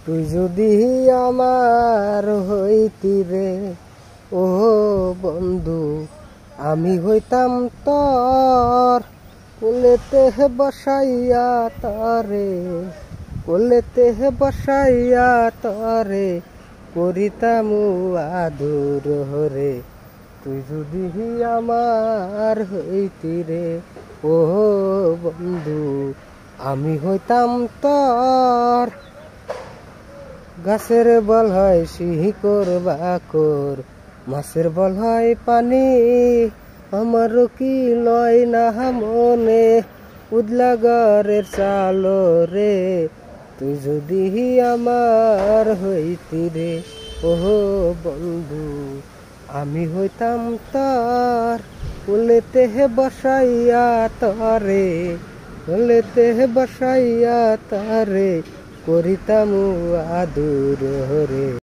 তুই যদি আমার হইতি রে ও বন্ধু, আমি হইতাম তোর কোলেতে বসাইয়া তরে, কোলেতে বসাইয়া তরে করিতাম আদর হরে। তুই যদি আমার হইতি রে ও বন্ধু, আমি হইতাম তোর। গাছের বল হয় শিকড় বাকর, মাছের বল হয় পানি, আমারও কি লয় না মনে উদলা ঘরের চালো রে। তুই যদি আমার হইতি রে ও বন্ধু, আমি হইতাম তোর কোলেতে বসাইয়া তরে, কোলেতে বসাইয়া তরে করিতাম আদর হরে।